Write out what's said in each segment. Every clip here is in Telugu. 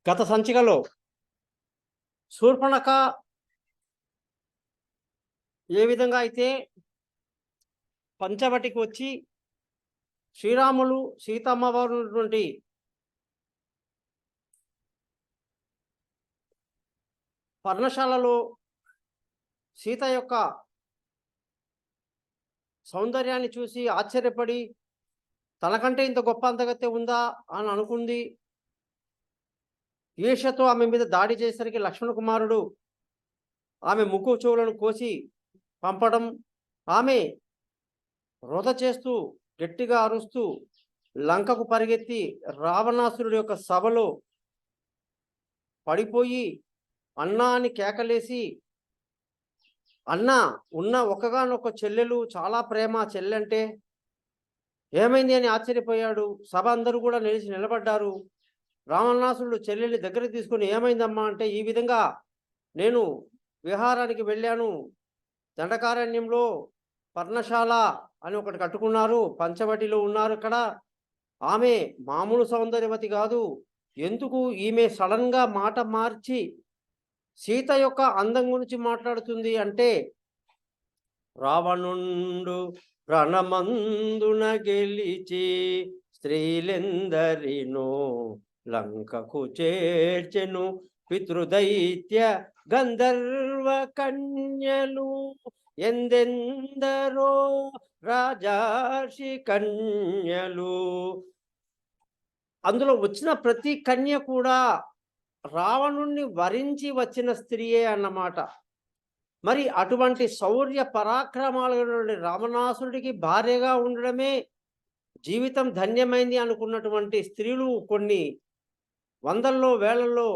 గత సంచికలో శూర్పణఖ ఏ విధంగా అయితే పంచవటికి వచ్చి శ్రీరాములు సీతమ్మ వారు ఉన్నటువంటి పర్ణశాలలో సీత యొక్క సౌందర్యాన్ని చూసి ఆశ్చర్యపడి తనకంటే ఇంత గొప్ప అందగత్తె ఉందా అని అనుకుంది. ఈర్ష్యతో ఆమె మీద దాడి చేసేసరికి లక్ష్మణ కుమారుడు ఆమె ముక్కు చెవులను కోసి పంపడం, ఆమె వృధ చేస్తూ గట్టిగా అరుస్తూ లంకకు పరిగెత్తి రావణాసురుడి యొక్క సభలో పడిపోయి అన్నా అని కేకలేసి, అన్న ఉన్న ఒక్కగానొక్క చెల్లెలు, చాలా ప్రేమ చెల్లెంటే, ఏమైంది అని ఆశ్చర్యపోయాడు. సభ అందరూ కూడా నిలిచి నిలబడ్డారు. రావణాసురుడు చెల్లెల్ని దగ్గరికి తీసుకొని ఏమైందమ్మా అంటే, ఈ విధంగా నేను విహారానికి వెళ్ళాను, దండకారణ్యంలో పర్ణశాల అని ఒకటి కట్టుకున్నారు, పంచవటిలో ఉన్నారు ఇక్కడ. ఆమె మామూలు సౌందర్యవతి కాదు. ఎందుకు ఈమె సడన్గా మాట మార్చి సీత యొక్క అందం గురించి మాట్లాడుతుంది అంటే, రావణుండు రణమందున గెలిచి స్త్రీలెందరినో లంకకు చేర్చెను పితృదైత్య గంధర్వ కన్యలు ఎందెందరో రాజర్షి కన్యలు. అందులో వచ్చిన ప్రతి కన్య కూడా రావణుణ్ణి వరించి వచ్చిన స్త్రీయే అన్నమాట. మరి అటువంటి శౌర్య పరాక్రమాలు రావణాసురుడికి భార్యగా ఉండడమే జీవితం ధన్యమైంది అనుకున్నటువంటి స్త్రీలు కొన్ని వందల్లో వేలల్లో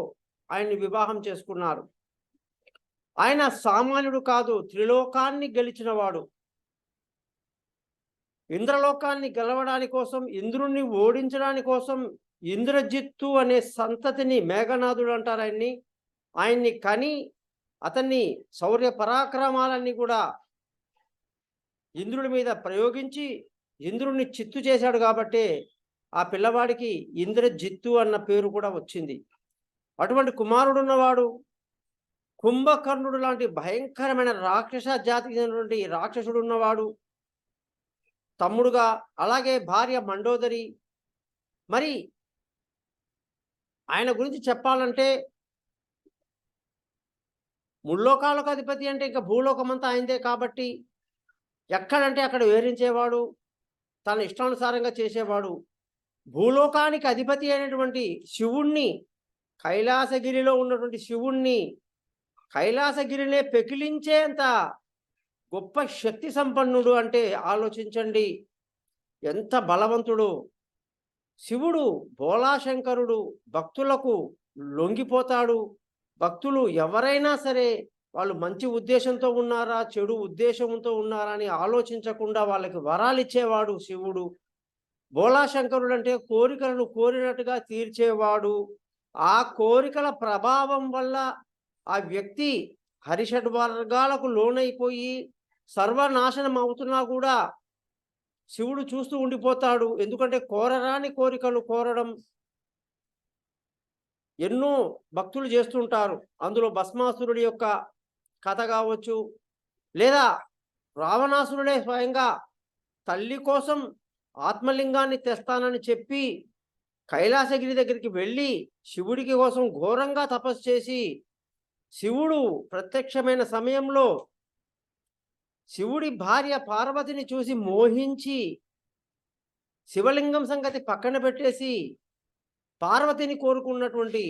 ఆయన్ని వివాహం చేసుకున్నారు. ఆయన సామాన్యుడు కాదు, త్రిలోకాన్ని గెలిచినవాడు. ఇంద్రలోకాన్ని గెలవడానికి కోసం, ఇంద్రుణ్ణి ఓడించడానికి కోసం ఇంద్రజిత్తు అనే సంతతిని, మేఘనాథుడు అంటారు ఆయన్ని కని అతన్ని శౌర్య పరాక్రమాలన్నీ కూడా ఇంద్రుడి మీద ప్రయోగించి ఇంద్రుడిని చిత్తు చేశాడు కాబట్టి ఆ పిల్లవాడికి ఇంద్రజిత్తు అన్న పేరు కూడా వచ్చింది. అటువంటి కుమారుడు ఉన్నవాడు. కుంభకర్ణుడు లాంటి భయంకరమైన రాక్షస జాతికి చెందినటువంటి రాక్షసుడు ఉన్నవాడు తమ్ముడుగా. అలాగే భార్య మండోదరి. మరి ఆయన గురించి చెప్పాలంటే, ముల్లోకాలకు అధిపతి అంటే ఇంకా భూలోకమంతా ఆయనదే కాబట్టి ఎక్కడంటే అక్కడ విహరించేవాడు, తన ఇష్టానుసారంగా చేసేవాడు. భూలోకానికి అధిపతి అయినటువంటి శివుణ్ణి, కైలాసగిరిలో ఉన్నటువంటి శివుణ్ణి, కైలాసగిరినే పెకిలించేంత గొప్ప శక్తి సంపన్నుడు అంటే ఆలోచించండి ఎంత బలవంతుడు. శివుడు భోళాశంకరుడు, భక్తులకు లొంగిపోతాడు. భక్తులు ఎవరైనా సరే వాళ్ళు మంచి ఉద్దేశంతో ఉన్నారా, చెడు ఉద్దేశంతో ఉన్నారా అని ఆలోచించకుండా వాళ్ళకి వరాలు ఇచ్చేవాడు శివుడు. భోళాశంకరుడు అంటే కోరికలను కోరినట్టుగా తీర్చేవాడు. ఆ కోరికల ప్రభావం వల్ల ఆ వ్యక్తి హరిషడ్ వర్గాలకు లోనైపోయి సర్వనాశనం అవుతున్నా కూడా శివుడు చూస్తూ ఉండిపోతాడు. ఎందుకంటే కోరరాని కోరికలు కోరడం ఎన్నో భక్తులు చేస్తుంటారు. అందులో భస్మాసురుడి యొక్క కథ కావచ్చు, లేదా రావణాసురుడే స్వయంగా తల్లి కోసం ఆత్మలింగాన్ని తెస్తానని చెప్పి కైలాసగిరి దగ్గరికి వెళ్ళి శివుడికి కోసం ఘోరంగా తపస్సు చేసి శివుడు ప్రత్యక్షమైన సమయంలో శివుడి భార్య పార్వతిని చూసి మోహించి శివలింగం సంగతి పక్కన పెట్టేసి పార్వతిని కోరుకున్నటువంటి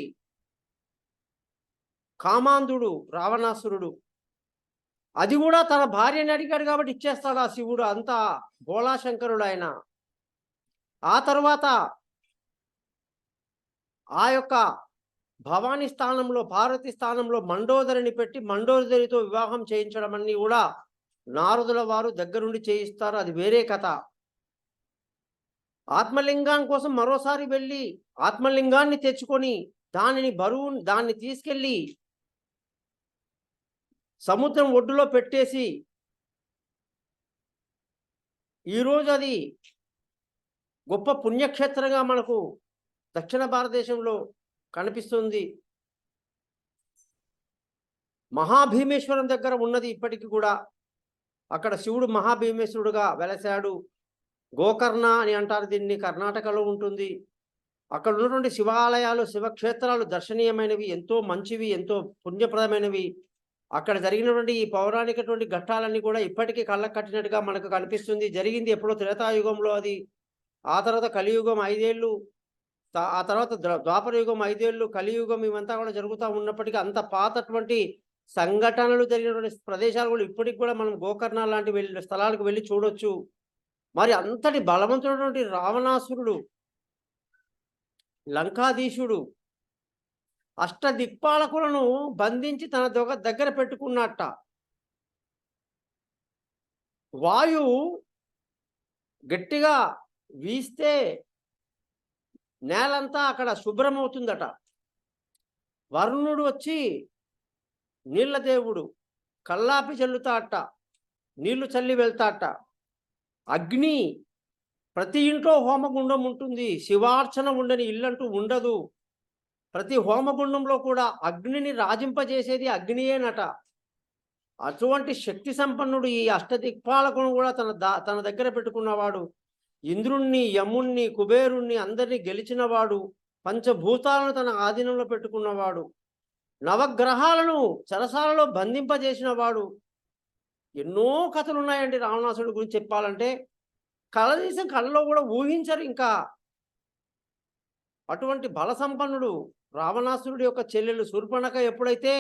కామాంధుడు రావణాసురుడు. అది కూడా తన భార్యని అడిగాడు కాబట్టి ఇచ్చేస్తాడు ఆ శివుడు. అంతా భోళాశంకరుడు ఆయన. ఆ తరువాత ఆ యొక్క భవానీ స్థానంలో, పార్వతి స్థానంలో మండోదరిని పెట్టి మండోదరితో వివాహం చేయించడం అన్నీ కూడా నారదుల వారు దగ్గరుండి చేయిస్తారు. అది వేరే కథ. ఆత్మలింగం కోసం మరోసారి వెళ్ళి ఆత్మలింగాన్ని తెచ్చుకొని దాన్ని తీసుకెళ్ళి సముద్రం ఒడ్డులో పెట్టేసి ఈరోజు అది గొప్ప పుణ్యక్షేత్రంగా మనకు దక్షిణ భారతదేశంలో కనిపిస్తుంది. మహాభీమేశ్వరం దగ్గర ఉన్నది ఇప్పటికి కూడా. అక్కడ శివుడు మహాభీమేశ్వరుడుగా వెలసాడు. గోకర్ణ అని అంటారు దీన్ని, కర్ణాటకలో ఉంటుంది. అక్కడ ఉన్నటువంటి శివాలయాలు, శివక్షేత్రాలు దర్శనీయమైనవి, ఎంతో మంచివి, ఎంతో పుణ్యప్రదమైనవి. అక్కడ జరిగినటువంటి ఈ పౌరాణికటువంటి ఘట్టాలన్నీ కూడా ఇప్పటికీ కళ్ళకు కట్టినట్టుగా మనకు కనిపిస్తుంది. జరిగింది ఎప్పుడో త్రేతాయుగంలో అది. ఆ తర్వాత కలియుగం 5 ఏళ్ళు, ఆ తర్వాత ద్వాపర యుగం 5 ఏళ్ళు, కలియుగం ఇవంతా కూడా జరుగుతూ ఉన్నప్పటికీ అంత పాతటువంటి సంఘటనలు జరిగినటువంటి ప్రదేశాలు కూడా ఇప్పటికి కూడా మనం గోకర్ణ లాంటి స్థలాలకు వెళ్ళి చూడొచ్చు. మరి అంతటి బలవంతుడైనటువంటి రావణాసురుడు, లంకాధీశుడు అష్టదిక్పాలకులను బంధించి తన దగ్గర పెట్టుకున్నట్ట. వాయువు గట్టిగా వీస్తే నేలంతా అక్కడ శుభ్రమవుతుందట. వరుణుడు వచ్చి నీళ్ళ దేవుడు కల్లాపి చల్లుతాట, నీళ్లు చల్లి వెళ్తాట. అగ్ని, ప్రతి ఇంట్లో హోమగుండం ఉంటుంది. శివార్చన ఉండని ఇల్లంటూ ఉండదు. ప్రతి హోమగుండంలో కూడా అగ్నిని రాజింపజేసేది అగ్నియేనట. అటువంటి శక్తి సంపన్నుడు ఈ అష్టదిక్పాలకును కూడా తన దగ్గర పెట్టుకున్నవాడు. ఇంద్రుణ్ణి, యముణ్ణి, కుబేరుణ్ణి అందరినీ గెలిచినవాడు. పంచభూతాలను తన ఆధీనంలో పెట్టుకున్నవాడు. నవగ్రహాలను చెరసాలలో బంధింపజేసినవాడు. ఎన్నో కథలు ఉన్నాయండి రావణాసురుడి గురించి చెప్పాలంటే. కలదీసిన కళ్ళలో కూడా ఊహించరు ఇంకా. అటువంటి బల సంపన్నుడు రావణాసురుడి యొక్క చెల్లెలు శూర్పణఖ ఎప్పుడైతే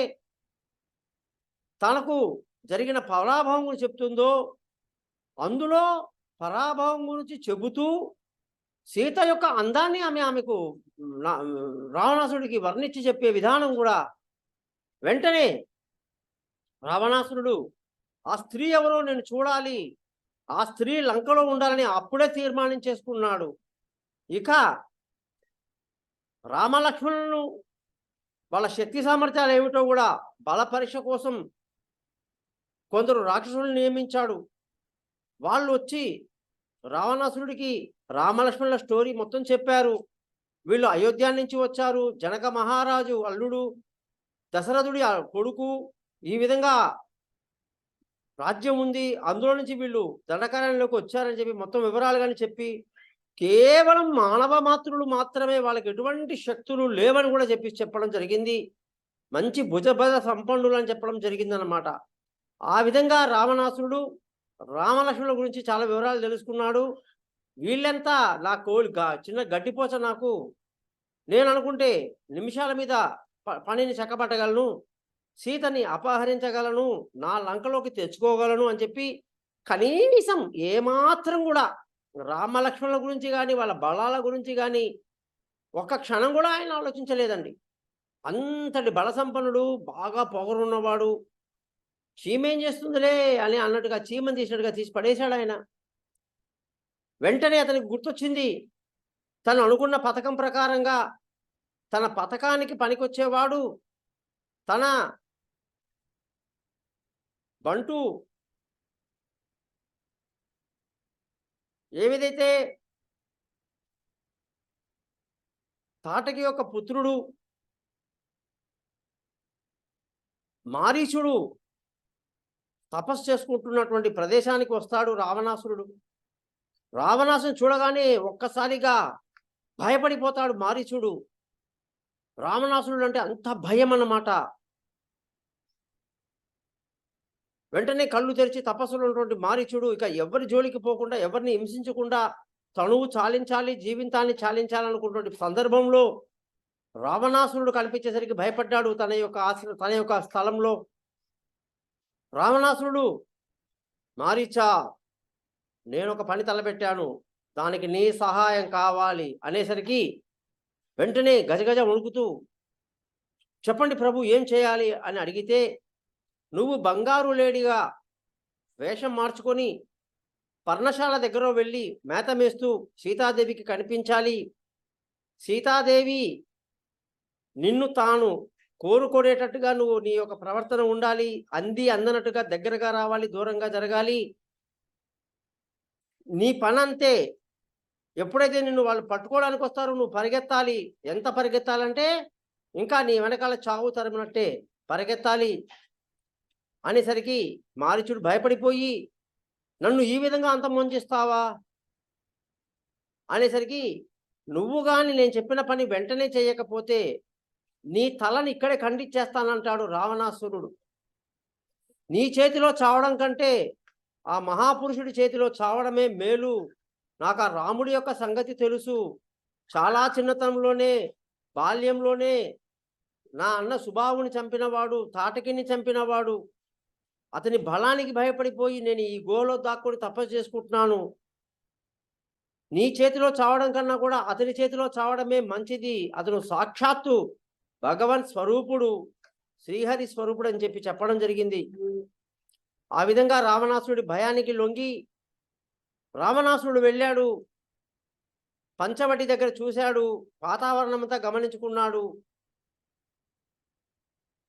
తనకు జరిగిన పరాభవం గురించి చెప్తుందో, అందులో పరాభవం గురించి చెబుతూ సీత యొక్క అందాన్ని ఆమెకు రావణాసురుడికి వర్ణించి చెప్పే విధానం కూడా వెంటనే రావణాసురుడు ఆ స్త్రీ ఎవరో నేను చూడాలి, ఆ స్త్రీ లంకలో ఉండాలని అప్పుడే తీర్మానం చేసుకున్నాడు. ఇక రామలక్ష్మణులను వాళ్ళ శక్తి సామర్థ్యాలు ఏమిటో కూడా బల పరీక్ష కోసం కొందరు రాక్షసులను నియమించాడు. వాళ్ళు వచ్చి రావణాసురుడికి రామలక్ష్మణుల స్టోరీ మొత్తం చెప్పారు. వీళ్ళు అయోధ్య నుంచి వచ్చారు, జనక మహారాజు అల్లుడు, దశరథుడి కొడుకు, ఈ విధంగా రాజ్యం ఉంది, అందులో నుంచి వీళ్ళు దండకారణ్యంలోకి వచ్చారని చెప్పి మొత్తం వివరాలు కానీ చెప్పి, కేవలం మానవ మాతృలు మాత్రమే, వాళ్ళకి ఎటువంటి శక్తులు లేవని కూడా చెప్పడం జరిగింది. మంచి భుజబల సంపన్నులు అని చెప్పడం జరిగిందన్నమాట. ఆ విధంగా రావణాసురుడు రామలక్ష్మణుల గురించి చాలా వివరాలు తెలుసుకున్నాడు. వీళ్ళంతా నా చిన్న గడ్డిపోచ, నాకు నేను అనుకుంటే నిమిషాల మీద పనిని చక్కబట్టగలను, సీతని అపహరించగలను, నా లంకలోకి తెచ్చుకోగలను అని చెప్పి కనీసం ఏమాత్రం కూడా రామలక్ష్మణుల గురించి కానీ వాళ్ళ బలాల గురించి కానీ ఒక్క క్షణం కూడా ఆయన ఆలోచించలేదండి. అంతటి బల సంపన్నుడు, బాగా పొగరున్నవాడు. చీమేం చేస్తుందిలే అని అన్నట్టుగా చీమని తీసినట్టుగా తీసి పడేశాడు ఆయన. వెంటనే అతనికి గుర్తొచ్చింది, తను అనుకున్న పథకం ప్రకారంగా తన పథకానికి పనికొచ్చేవాడు తన బంటు ఏవిదైతే తాటకి యొక్క పుత్రుడు మారీచుడు తపస్సు చేసుకుంటున్నటువంటి ప్రదేశానికి వస్తాడు రావణాసురుడు. రావణాసురుని చూడగానే ఒక్కసారిగా భయపడిపోతాడు మారీచుడు. రావణాసురుడు అంటే అంత భయం అన్నమాట. వెంటనే కళ్ళు తెరిచి తపస్సులో ఉన్నటువంటి మారీచుడు ఇక ఎవరి జోలికి పోకుండా, ఎవరిని హింసించకుండా తనువు చాలించాలి, జీవితాన్ని చాలించాలనుకున్నటువంటి సందర్భంలో రావణాసురుడు కనిపించేసరికి భయపడ్డాడు. తన యొక్క స్థలంలో రావణాసురుడు, మారీచా, నేను ఒక పని తలపెట్టాను, దానికి నీ సహాయం కావాలి అనేసరికి వెంటనే గజగజ వణుకుతూ, చెప్పండి ప్రభు, ఏం చేయాలి అని అడిగితే, నువ్వు బంగారు లేడిగా వేషం మార్చుకొని పర్ణశాల దగ్గర వెళ్ళి మేత మేస్తూ సీతాదేవికి కనిపించాలి. సీతాదేవి నిన్ను తాను కోరుకునేటట్టుగా నువ్వు నీ యొక్క ప్రవర్తన ఉండాలి. అందనట్టుగా దగ్గరగా రావాలి, దూరంగా జరగాలి. నీ పని అంతే. ఎప్పుడైతే నిన్ను వాళ్ళు పట్టుకోవడానికి వస్తారో నువ్వు పరిగెత్తాలి. ఎంత పరిగెత్తాలంటే ఇంకా నీ వెనకాల చావు తరిమినట్టే పరిగెత్తాలి అనేసరికి మారీచుడు భయపడిపోయి, నన్ను ఈ విధంగా అంతమొందిస్తావా అనేసరికి, నువ్వు గాని నేను చెప్పిన పని వెంటనే చేయకపోతే నీ తలని ఇక్కడే ఖండించేస్తానంటాడు రావణాసురుడు. నీ చేతిలో చావడం కంటే ఆ మహాపురుషుడి చేతిలో చావడమే మేలు. నాకు ఆ రాముడి యొక్క సంగతి తెలుసు. చాలా చిన్నతనంలోనే, బాల్యంలోనే నా అన్న సుబాహుని చంపినవాడు, తాటకిని చంపినవాడు. అతని బలానికి భయపడిపోయి నేను ఈ గుహలో దాక్కొని తపస్సు చేసుకుంటున్నాను. నీ చేతిలో చావడం కన్నా కూడా అతని చేతిలో చావడమే మంచిది. అతను సాక్షాత్తు భగవన్ స్వరూపుడు, శ్రీహరి స్వరూపుడు అని చెప్పి చెప్పడం జరిగింది. ఆ విధంగా రావణాసురుడి భయానికి లొంగి రావణాసురుడు వెళ్ళాడు. పంచవటి దగ్గర చూశాడు. వాతావరణం అంతా గమనించుకున్నాడు.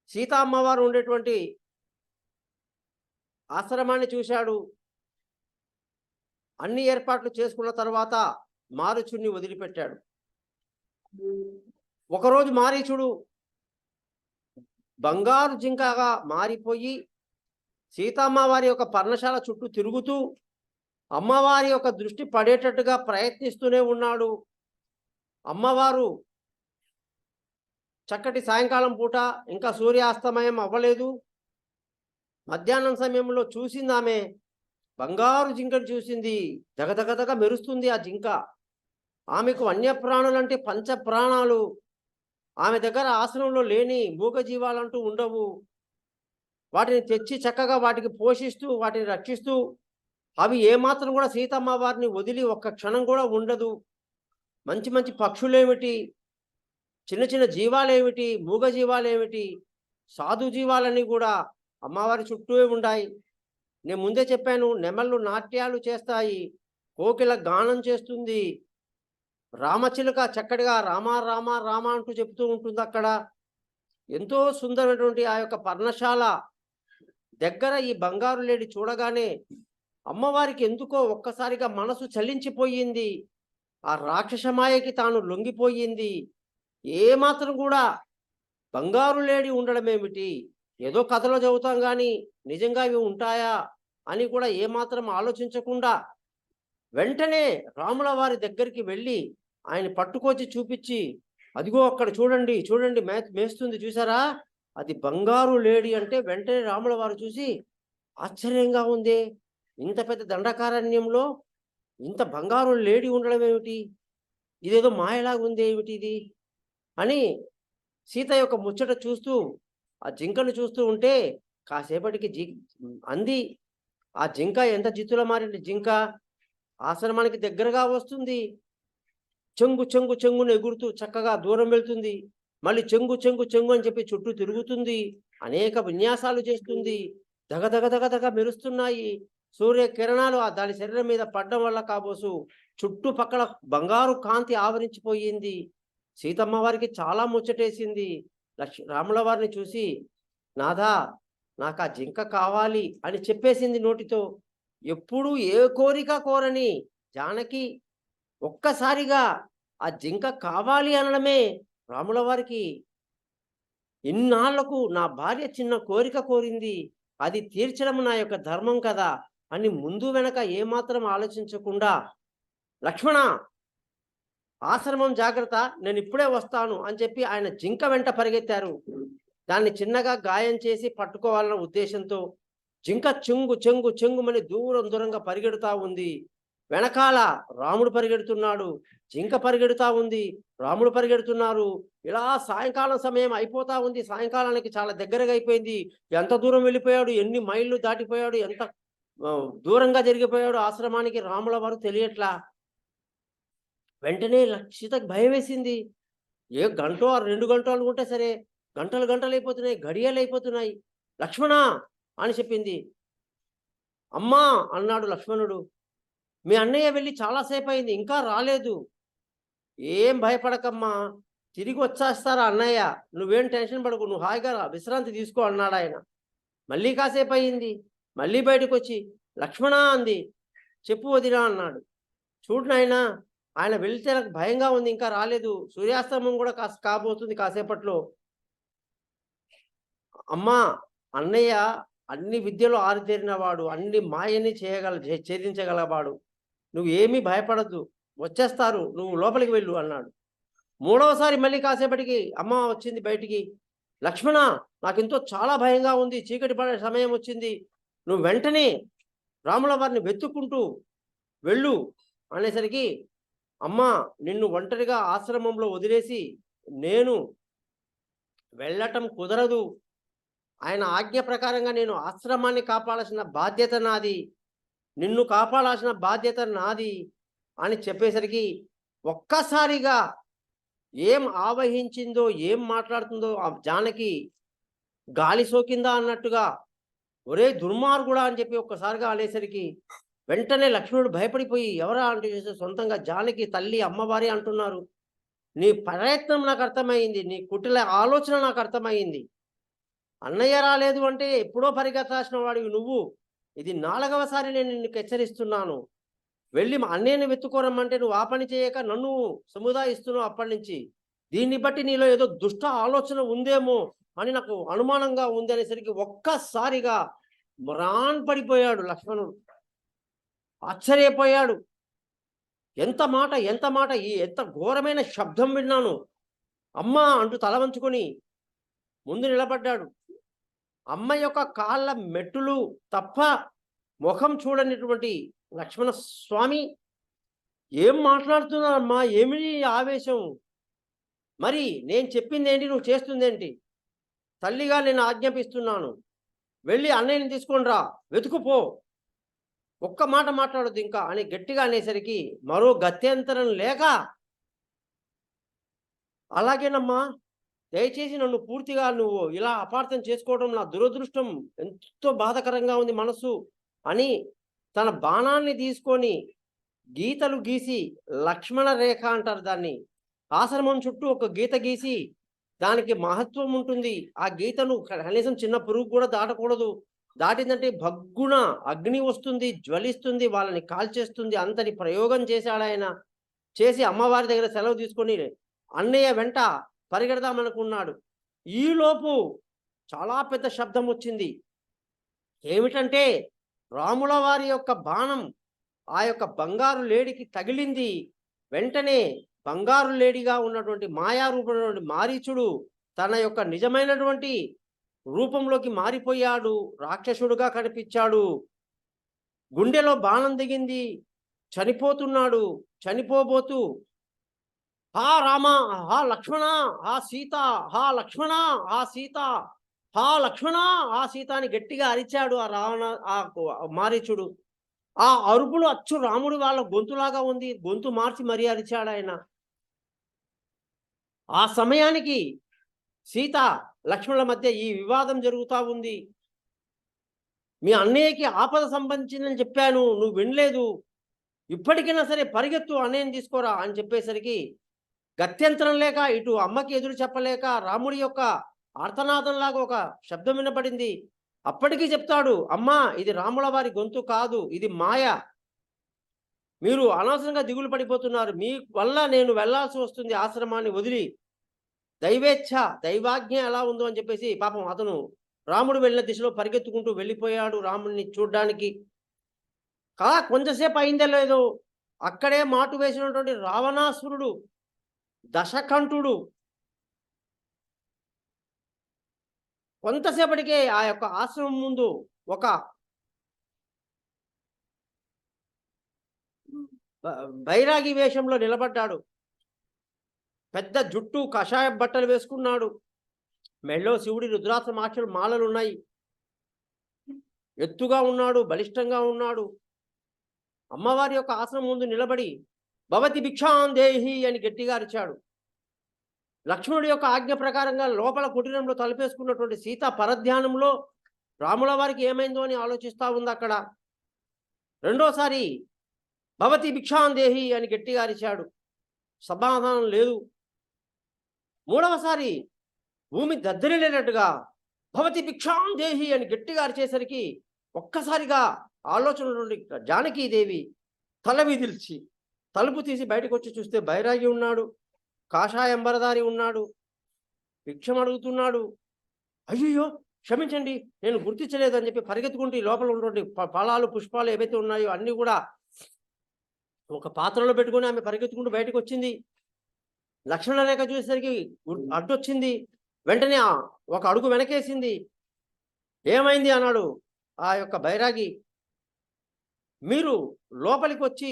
సీతా అమ్మవారు ఉండేటువంటి ఆశ్రమాన్ని చూశాడు. అన్ని ఏర్పాట్లు చేసుకున్న తర్వాత మారీచుడిని వదిలిపెట్టాడు. ఒకరోజు మారీచుడు బంగారు జింకగా మారిపోయి సీతమ్మవారి యొక్క పర్ణశాల చుట్టూ తిరుగుతూ అమ్మవారి యొక్క దృష్టి పడేటట్టుగా ప్రయత్నిస్తూనే ఉన్నాడు. అమ్మవారు చక్కటి సాయంకాలం పూట, ఇంకా సూర్యాస్తమయం అవ్వలేదు. మధ్యాహ్నం సమయంలో చూసింది ఆమె. బంగారు జింకను చూసింది. దగదగదగ మెరుస్తుంది ఆ జింక. ఆమెకు వన్యప్రాణులంటే పంచ ప్రాణాలు. ఆమె దగ్గర ఆశ్రమంలో లేని మూగజీవాలంటూ ఉండవు. వాటిని తెచ్చి చక్కగా వాటికి పోషిస్తూ, వాటిని రక్షిస్తూ, అవి ఏమాత్రం కూడా సీతమ్మ వారిని వదిలి ఒక్క క్షణం కూడా ఉండదు. మంచి మంచి పక్షులేమిటి, చిన్న చిన్న జీవాలేమిటి, మూగ జీవాలేమిటి, సాధు జీవాలన్నీ కూడా అమ్మవారి చుట్టూ ఉన్నాయి. నేను ముందే చెప్పాను, నెమళ్ళు నాట్యాలు చేస్తాయి, కోకిల గానం చేస్తుంది, రామచిలుక చక్కటిగా రామ రామ రామ అంటూ చెప్తూ ఉంటుంది. అక్కడ ఎంతో సుందరమైనటువంటి ఆ యొక్క పర్ణశాల దగ్గర ఈ బంగారు లేడి చూడగానే అమ్మవారికి ఎందుకో ఒక్కసారిగా మనసు చలించిపోయింది. ఆ రాక్షసమాయకి తాను లొంగిపోయింది. ఏమాత్రం కూడా బంగారు లేడి ఉండడం ఏమిటి, ఏదో కథలో చదువుతాం కానీ నిజంగా ఇవి ఉంటాయా అని కూడా ఏమాత్రం ఆలోచించకుండా వెంటనే రాముల వారి దగ్గరికి వెళ్ళి ఆయన పట్టుకొచ్చి చూపించి, అదిగో అక్కడ చూడండి చూడండి మేస్తుంది చూసారా, అది బంగారు లేడి అంటే వెంటనే రాముల వారు చూసి ఆశ్చర్యంగా ఉంది. ఇంత పెద్ద దండకారణ్యంలో ఇంత బంగారు లేడి ఉండడం ఏమిటి, ఇదేదో మాయలాగా ఉంది ఏమిటి ఇది అని సీత యొక్క ముచ్చట చూస్తూ ఆ జింకను చూస్తూ ఉంటే కాసేపటికి అంది. ఆ జింక ఎంత జిత్తుల మారిన జింక ఆశ్రమానికి దగ్గరగా వస్తుంది. చెంగు చెంగు చెంగును ఎగురుతూ చక్కగా దూరం వెళ్తుంది. మళ్ళీ చెంగు చెంగు చెంగు అని చెప్పి చుట్టూ తిరుగుతుంది. అనేక విన్యాసాలు చేస్తుంది. దగ దగ దగ మెరుస్తున్నాయి. సూర్య కిరణాలు దాని శరీరం మీద పడ్డం వల్ల కాబోసు చుట్టుపక్కల బంగారు కాంతి ఆవరించిపోయింది. సీతమ్మ వారికి చాలా ముచ్చటేసింది. రాముల వారిని చూసి, నాదా నాకు ఆ జింక కావాలి అని చెప్పేసింది నోటితో. ఎప్పుడూ ఏ కోరిక కోరని జానకి ఒక్కసారిగా ఆ జింక కావాలి అనడమే రాముల వారికి, ఇన్నాళ్లకు నా భార్య చిన్న కోరిక కోరింది, అది తీర్చడం నా యొక్క ధర్మం కదా అని ముందు వెనక ఏమాత్రం ఆలోచించకుండా, లక్ష్మణ ఆశ్రమం జాగ్రత్త, నేను ఇప్పుడే వస్తాను అని చెప్పి ఆయన జింక వెంట పరిగెత్తారు. దాన్ని చిన్నగా గాయం చేసి పట్టుకోవాలన్న ఉద్దేశంతో జింక చెంగు చెంగు చెంగుమని దూరంగా పరిగెడుతూ ఉంది. వెనకాల రాముడు పరిగెడుతున్నాడు, జింక పరిగెడుతూ ఉంది, రాముడు పరిగెడుతున్నారు. ఇలా సాయంకాలం సమయం అయిపోతా ఉంది. సాయంకాలానికి చాలా దగ్గరగా అయిపోయింది. ఎంత దూరం వెళ్ళిపోయాడు, ఎన్ని మైళ్ళు దాటిపోయాడు, ఎంత దూరంగా జరిగిపోయాడు ఆశ్రమానికి రాముల వారు తెలియట్లా. వెంటనే సీతకి భయం వేసింది. ఏ గంటో 2 గంటలు అనుకుంటే సరే, గంటలు అయిపోతున్నాయి, గడియలు అయిపోతున్నాయి. లక్ష్మణ అని చెప్పింది. అమ్మా అన్నాడు లక్ష్మణుడు, మీ అన్నయ్య వెళ్ళి చాలాసేపు అయింది, ఇంకా రాలేదు. ఏం భయపడకమ్మా, తిరిగి వచ్చేస్తారా అన్నయ్య, నువ్వేం టెన్షన్ పడకు, నువ్వు హాయిగా విశ్రాంతి తీసుకో అన్నాడు ఆయన. మళ్ళీ కాసేపు అయింది. మళ్ళీ బయటకు వచ్చి లక్ష్మణ అంది. చెప్పు వదినా అన్నాడు. చూడు నాయనా, ఆయన వెళ్తే నాకు భయంగా ఉంది, ఇంకా రాలేదు, సూర్యాస్తమం కూడా కాబోతుంది కాసేపట్లో. అమ్మా, అన్నయ్య అన్ని విద్యలో ఆరితేరినవాడు, అన్ని మాయని ఛేదించగలవాడు, నువ్వు ఏమీ భయపడద్దు, వచ్చేస్తారు, నువ్వు లోపలికి వెళ్ళు అన్నాడు. మూడవసారి మళ్ళీ కాసేపటికి అమ్మ వచ్చింది బయటికి. లక్ష్మణ, నాకెంతో చాలా భయంగా ఉంది, చీకటి పడే సమయం వచ్చింది, నువ్వు వెంటనే రాముల వారిని వెతుక్కుంటూ వెళ్ళు అనేసరికి, అమ్మ, నిన్ను ఒంటరిగా ఆశ్రమంలో వదిలేసి నేను వెళ్ళటం కుదరదు, ఆయన ఆజ్ఞ ప్రకారంగా నేను ఆశ్రమాన్ని కాపాడాల్సిన బాధ్యత నాది, నిన్ను కాపాడాల్సిన బాధ్యత నాది అని చెప్పేసరికి ఒక్కసారిగా ఏం ఆవహించిందో, ఏం మాట్లాడుతుందో ఆ జానకి గాలి సోకిందా అన్నట్టుగా, ఒరే దుర్మార్గుడా అని చెప్పి ఒక్కసారిగా అనేసరికి వెంటనే లక్ష్మణుడు భయపడిపోయి, ఎవరా అంటే సొంతంగా జానకి తల్లి అమ్మవారి అంటున్నారు. నీ ప్రయత్నం నాకు అర్థమైంది, నీ కుటిల ఆలోచన నాకు అర్థమైంది. అన్నయ్య రాలేదు అంటే ఎప్పుడో పరిగెత్తాల్సిన వాడివి నువ్వు. ఇది 4వసారి నేను నిన్ను హెచ్చరిస్తున్నాను. వెళ్ళి మా అన్నయ్యని వెతుక్కోరమ్మంటే నువ్వు ఆ పని చేయక నన్ను సముదాయిస్తున్నావు అప్పటి నుంచి. దీన్ని బట్టి నీలో ఏదో దుష్ట ఆలోచన ఉందేమో అని నాకు అనుమానంగా ఉంది అనేసరికి ఒక్కసారిగా పడిపోయాడు లక్ష్మణుడు. ఆశ్చర్యపోయాడు. ఎంత మాట, ఎంత మాట, ఎంత ఘోరమైన శబ్దం విన్నాను. అమ్మా అంటూ తల వంచుకొని ముందు నిలబడ్డాడు. అమ్మ యొక్క కాళ్ళ మెట్టులు తప్ప ముఖం చూడనిటువంటి లక్ష్మణ స్వామి, ఏం మాట్లాడుతున్నారమ్మా, ఏమి ఆవేశం, మరి నేను చెప్పిందేంటి, నువ్వు చేస్తుందేంటి? తల్లిగా నేను ఆజ్ఞాపిస్తున్నాను, వెళ్ళి అన్నయ్యని తీసుకొని రా, వెతుకుపో, ఒక్క మాట మాట్లాడొద్దు ఇంకా అని గట్టిగా అనేసరికి మరో గత్యంతరం లేక, అలాగేనమ్మా, దయచేసి నన్ను పూర్తిగా నువ్వు ఇలా అపార్థం చేసుకోవడం నా దురదృష్టం, ఎంతో బాధకరంగా ఉంది మనసు అని తన బాణాన్ని తీసుకొని గీతలు గీసి, లక్ష్మణ రేఖ అంటారు దాన్ని, ఆశ్రమం చుట్టూ ఒక గీత గీసి, దానికి మహత్వం ఉంటుంది, ఆ గీతను కనీసం చిన్న పురుగు కూడా దాటకూడదు, దాటిందంటే భగ్గున అగ్ని వస్తుంది, జ్వలిస్తుంది, వాళ్ళని కాల్చేస్తుంది, అంతటి ప్రయోగం చేశాడు ఆయన. చేసి అమ్మవారి దగ్గర సెలవు తీసుకొని అన్నయ్య వెంట పరిగెడదామనుకున్నాడు. ఈలోపు చాలా పెద్ద శబ్దం వచ్చింది. ఏమిటంటే రాముల వారి యొక్క బాణం ఆ యొక్క బంగారు లేడికి తగిలింది. వెంటనే బంగారు లేడిగా ఉన్నటువంటి మాయారూపమైనటువంటి మారీచుడు తన యొక్క నిజమైనటువంటి రూపంలోకి మారిపోయాడు, రాక్షసుడుగా కనిపించాడు. గుండెలో బాణం దిగింది, చనిపోతున్నాడు. చనిపోబోతూ హా రామ, హా లక్ష్మణ, హా సీత, హా లక్ష్మణ, హా సీత, హా లక్ష్మణ, హా సీత అని గట్టిగా అరిచాడు ఆ మారీచుడు. ఆ అరుపులు అచ్చు రాముడి వాళ్ళ గొంతులాగా ఉంది, గొంతు మార్చి మరీ అరిచాడు ఆయన. ఆ సమయానికి సీత లక్ష్మణుల మధ్య ఈ వివాదం జరుగుతూ ఉంది. మీ అన్నయ్యకి ఆపద సంబంధించిందని చెప్పాను, నువ్వు వినలేదు, ఇప్పటికైనా సరే పరిగెత్తు అన్నయ్యని తీసుకోరా అని చెప్పేసరికి గత్యంతరం లేక ఇటు అమ్మకి ఎదురు చెప్పలేక రాముడి యొక్క ఆర్తనాదంలాగా ఒక శబ్దం వినపడింది. అప్పటికీ చెప్తాడు, అమ్మా, ఇది రాముల వారి గొంతు కాదు, ఇది మాయ, మీరు అనవసరంగా దిగులు పడిపోతున్నారు, మీ వల్ల నేను వెళ్లాల్సి వస్తుంది ఆశ్రమాన్ని వదిలి, దైవేచ్ఛ దైవాజ్ఞ ఎలా ఉందో అని చెప్పేసి పాపం అతను రాముడు వెళ్ళిన దిశలో పరిగెత్తుకుంటూ వెళ్ళిపోయాడు రాముడిని చూడ్డానికి. కొంచెంసేపు అయిందో లేదో అక్కడే మాటు వేసినటువంటి రావణాసురుడు దశకంఠుడు కొంతసేపటికే ఆ యొక్క ఆశ్రమం ముందు ఒక బైరాగి వేషంలో నిలబడ్డాడు. పెద్ద జుట్టు, కషాయ బట్టలు వేసుకున్నాడు, మెళ్ళో శివుడి రుద్రాక్ష మాలలున్నాయి, ఎత్తుగా ఉన్నాడు, బలిష్టంగా ఉన్నాడు. అమ్మవారి యొక్క ఆశ్రమం ముందు నిలబడి భవతి భిక్షాం దేహి అని గట్టిగా అరిచాడు. లక్ష్మణుడి యొక్క ఆజ్ఞ ప్రకారంగా లోపల కుటీరంలో తలుపేసుకున్నటువంటి సీత పరధ్యానంలో రాముల వారికి ఏమైందో అని ఆలోచిస్తూ ఉంది అక్కడ. రెండోసారి భవతి భిక్షాం దేహి అని గట్టిగా అరిచాడు, సమాధానం లేదు. మూడవసారి భూమి దద్దరిల్లేనట్టుగా భవతి భిక్షాం దేహి అని గట్టిగా అరిచేసరికి ఒక్కసారిగా ఆలోచన నుండి జానకీదేవి తల విదిల్చి తలుపు తీసి బయటకు వచ్చి చూస్తే బైరాగి ఉన్నాడు, కాషాయంబరధారి ఉన్నాడు, భిక్షం అడుగుతున్నాడు. అయ్యయ్యో! క్షమించండి, నేను గుర్తించలేదని చెప్పి పరిగెత్తుకుంటూ ఈ లోపల ఉన్నటువంటి ఫలాలు, పుష్పాలు ఏవైతే ఉన్నాయో అన్నీ కూడా ఒక పాత్రలో పెట్టుకొని ఆమె పరిగెత్తుకుంటూ బయటకొచ్చింది. లక్ష్మణ రేఖ చూసేసరికి అడ్డొచ్చింది. వెంటనే ఒక అడుగు వెనకేసింది. ఏమైంది అన్నాడు ఆ యొక్క బైరాగి. మీరు లోపలికి వచ్చి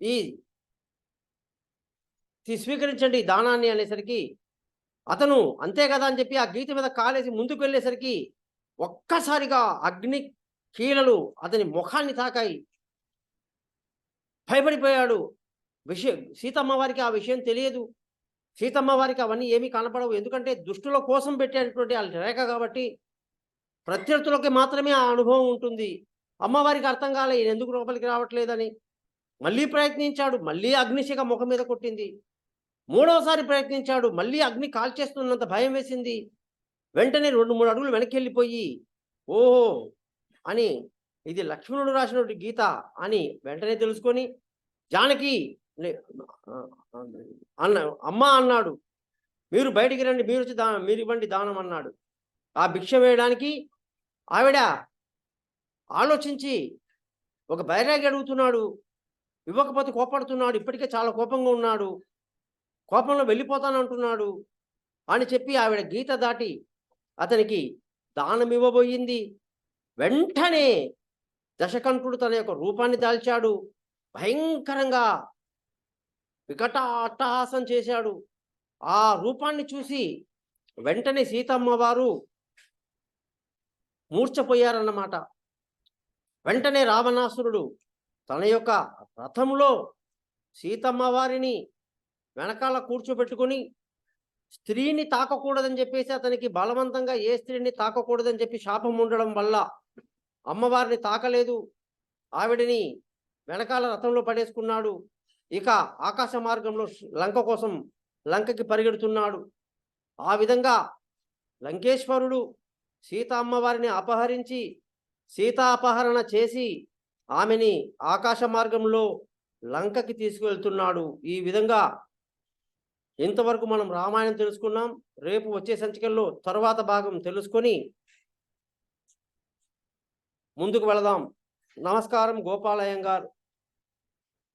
ఈ స్వీకరించండి దానాన్ని అనేసరికి అతను అంతే కదా అని చెప్పి ఆ గీత మీద కాలేసి ముందుకు వెళ్ళేసరికి ఒక్కసారిగా అగ్ని కీలలు అతని ముఖాన్ని తాకాయి. భయపడిపోయాడు. సీతమ్మ వారికి ఆ విషయం తెలియదు. సీతమ్మ వారికి అవన్నీ ఏమీ కనపడవు. ఎందుకంటే దుష్టుల కోసం పెట్టేటటువంటి ఆ రేఖ కాబట్టి ప్రత్యర్థులకి మాత్రమే ఆ అనుభవం ఉంటుంది. అమ్మవారికి అర్థం కాలే ఈయన ఎందుకు లోపలికి రావట్లేదని. మళ్ళీ ప్రయత్నించాడు. మళ్ళీ అగ్నిశిఖ ముఖం మీద కొట్టింది. మూడవసారి ప్రయత్నించాడు. మళ్ళీ అగ్ని కాల్చేస్తున్నంత భయం వేసింది. వెంటనే 2, 3 అడుగులు వెనక్కి వెళ్ళిపోయి ఓహో అని ఇది లక్ష్మణుడు రాసినటువంటి గీత అని వెంటనే తెలుసుకొని జానకి అన్న అమ్మ అన్నాడు. మీరు బయటికి రండి, మీరు వచ్చి మీరు ఇవ్వండి దానం అన్నాడు. ఆ భిక్ష వేయడానికి ఆవిడ ఆలోచించి ఒక బైరాగి అడుగుతున్నాడు, ఇవ్వకపోతే కోపడుతున్నాడు, ఇప్పటికే చాలా కోపంగా ఉన్నాడు, కోపంలో వెళ్ళిపోతానంటున్నాడు అని చెప్పి ఆవిడ గీత దాటి అతనికి దానం ఇవ్వబోయింది. వెంటనే దశకంఠుడు తన యొక్క రూపాన్ని దాల్చాడు. భయంకరంగా అట్టహాసం చేశాడు. ఆ రూపాన్ని చూసి వెంటనే సీతమ్మ వారు మూర్ఛపోయారన్నమాట. వెంటనే రావణాసురుడు తన యొక్క రథంలో సీతమ్మ వారిని వెనకాల కూర్చోబెట్టుకొని స్త్రీని తాకకూడదని చెప్పేసి అతనికి బలవంతంగా ఏ స్త్రీని తాకకూడదని చెప్పి శాపం ఉండడం వల్ల అమ్మవారిని తాకలేదు. ఆవిడని వెనకాల రథంలో పడేసుకున్నాడు. ఇక ఆకాశ మార్గంలో లంక కోసం లంకకి పరిగెడుతున్నాడు. ఆ విధంగా లంకేశ్వరుడు సీత అమ్మవారిని అపహరించి సీతాపహరణ చేసి ఆమెని ఆకాశ మార్గంలో లంకకి తీసుకువెళ్తున్నాడు. ఈ విధంగా ఇంతవరకు మనం రామాయణం తెలుసుకున్నాం. రేపు వచ్చే సంచికల్లో తరువాత భాగం తెలుసుకొని ముందుకు వెళదాం. నమస్కారం. గోపాలయ్యంగార్.